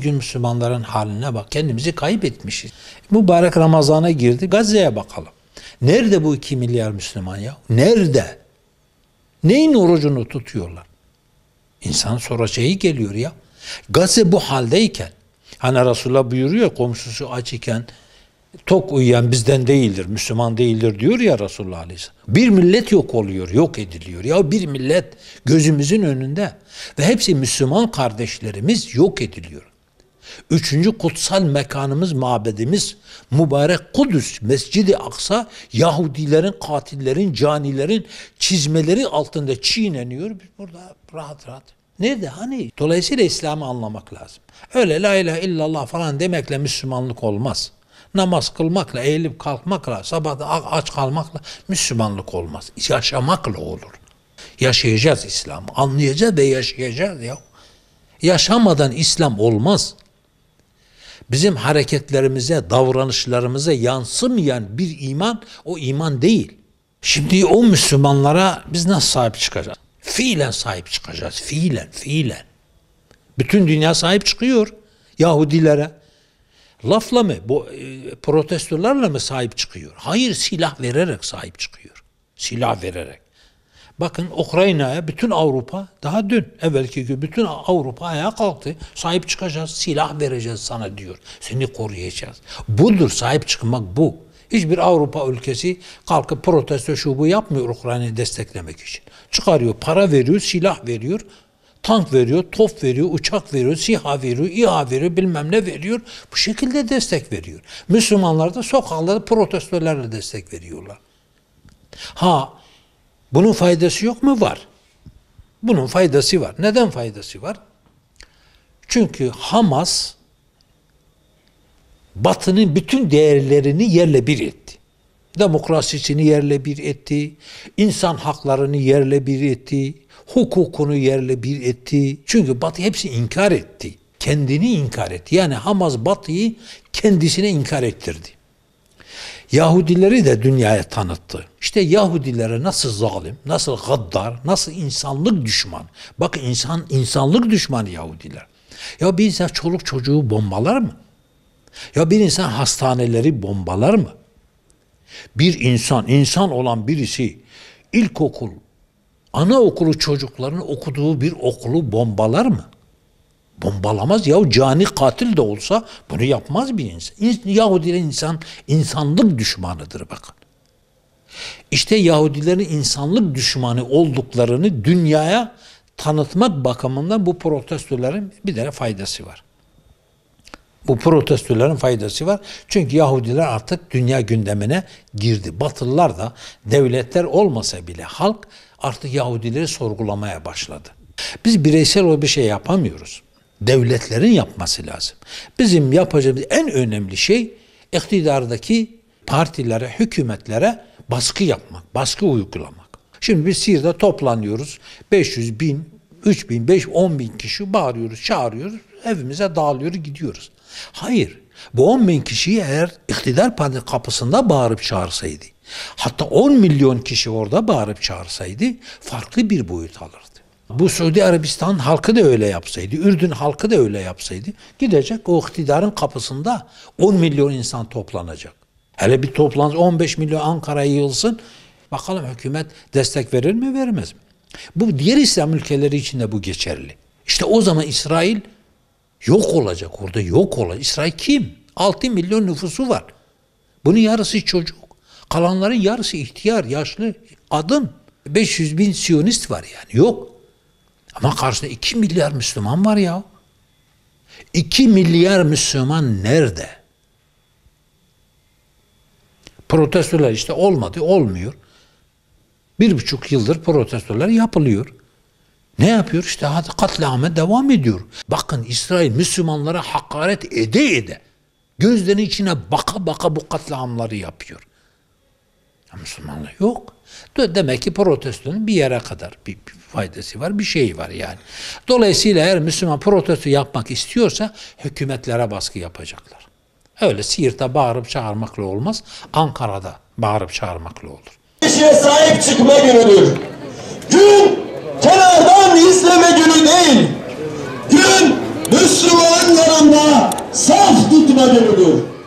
Bugün Müslümanların haline bak. Kendimizi kaybetmişiz. Mübarek Ramazan'a girdi. Gazze'ye bakalım. Nerede bu 2 milyar Müslüman ya? Nerede? Neyin orucunu tutuyorlar? İnsan sonra şeyi geliyor ya. Gazze bu haldeyken, hani Resulullah buyuruyor, komşusu aç iken tok uyuyan bizden değildir, Müslüman değildir diyor ya Resulullah Aleyhisselam. Bir millet yok oluyor, yok ediliyor. Ya bir millet gözümüzün önünde ve hepsi Müslüman kardeşlerimiz yok ediliyor. Üçüncü kutsal mekanımız, mabedimiz, mübarek Kudüs, Mescid-i Aksa, Yahudilerin, katillerin, canilerin çizmeleri altında çiğneniyor. Biz burada rahat rahat. Nerede? Hani? Dolayısıyla İslam'ı anlamak lazım. Öyle la ilahe illallah falan demekle Müslümanlık olmaz. Namaz kılmakla, eğilip kalkmakla, sabahda aç kalmakla Müslümanlık olmaz. Yaşamakla olur. Yaşayacağız İslam'ı. Anlayacağız ve yaşayacağız ya. Yaşamadan İslam olmaz. Bizim hareketlerimize, davranışlarımıza yansımayan bir iman, o iman değil. Şimdi o Müslümanlara biz nasıl sahip çıkacağız? Fiilen sahip çıkacağız. Fiilen. Bütün dünya sahip çıkıyor Yahudilere. Lafla mı? Bu protestolarla mı sahip çıkıyor? Hayır, silah vererek sahip çıkıyor. Silah vererek. Bakın Ukrayna'ya bütün Avrupa, daha dün evvelki gün bütün Avrupa ayağa kalktı. Sahip çıkacağız, silah vereceğiz sana diyor. Seni koruyacağız. Budur, sahip çıkmak bu. Hiçbir Avrupa ülkesi kalkıp protesto şu bu yapmıyor Ukrayna'yı desteklemek için. Çıkarıyor, para veriyor, silah veriyor, tank veriyor, top veriyor, uçak veriyor, SİHA veriyor, İHA veriyor, bilmem ne veriyor. Bu şekilde destek veriyor. Müslümanlar da sokaklarda protestolarla destek veriyorlar. Bunun faydası yok mu? Var. Bunun faydası var. Neden faydası var? Çünkü Hamas Batı'nın bütün değerlerini yerle bir etti. Demokrasisini yerle bir etti. İnsan haklarını yerle bir etti. Hukukunu yerle bir etti. Çünkü Batı hepsi inkar etti. Kendini inkar etti. Yani Hamas Batı'yı kendisine inkar ettirdi. Yahudileri de dünyaya tanıttı. İşte Yahudilere nasıl zalim, nasıl gaddar, nasıl insanlık düşmanı. Bakın insanlık düşmanı Yahudiler. Ya bir insan çoluk çocuğu bombalar mı? Ya bir insan hastaneleri bombalar mı? Bir insan olan birisi ilkokul, anaokulu çocuklarının okuduğu bir okulu bombalar mı? Bombalamaz ya, cani katil de olsa bunu yapmaz bir insan. Yahudiler insanlık düşmanıdır bakın. İşte Yahudilerin insanlık düşmanı olduklarını dünyaya tanıtmak bakımından bu protestoların bir tane faydası var. Bu protestoların faydası var. Çünkü Yahudiler artık dünya gündemine girdi. Batılılar da devletler olmasa bile halk artık Yahudileri sorgulamaya başladı. Biz bireysel o bir şey yapamıyoruz. Devletlerin yapması lazım. Bizim yapacağımız en önemli şey iktidardaki partilere, hükümetlere baskı yapmak, baskı uygulamak. Şimdi biz Siirt'te toplanıyoruz. 500 bin, 3 bin, 5, 10 bin kişi bağırıyoruz, çağırıyoruz. Evimize dağılıyoruz, gidiyoruz. Hayır. Bu 10 bin kişiyi eğer iktidar partisi kapısında bağırıp çağırsaydı, hatta 10 milyon kişi orada bağırıp çağırsaydı farklı bir boyut alırdı. Bu Suudi Arabistan halkı da öyle yapsaydı, Ürdün halkı da öyle yapsaydı, gidecek o iktidarın kapısında 10 milyon insan toplanacak. Hele bir toplantı 15 milyon Ankara'ya yığılsın, bakalım hükümet destek verir mi, vermez mi? Bu diğer İslam ülkeleri için de bu geçerli. İşte o zaman İsrail yok olacak, orada yok olacak. İsrail kim? 6 milyon nüfusu var. Bunun yarısı çocuk. Kalanların yarısı ihtiyar, yaşlı, kadın. 500 bin Siyonist var yani, yok. Ama karşısında 2 milyar Müslüman var ya. 2 milyar Müslüman nerede? Protestolar işte olmadı, olmuyor. 1,5 yıldır protestolar yapılıyor. Ne yapıyor? İşte katliama devam ediyor. Bakın İsrail Müslümanlara hakaret ede gözlerinin içine baka baka bu katliamları yapıyor. Müslümanlar yok. Demek ki protestonun bir yere kadar bir faydası var, bir şey var yani. Dolayısıyla eğer Müslüman protesto yapmak istiyorsa hükümetlere baskı yapacaklar. Öyle Siirt'te bağırıp çağırmakla olmaz, Ankara'da bağırıp çağırmakla olur. Kişiye sahip çıkma günüdür. Gün kenardan izleme günü değil. Gün Müslümanların günüdür.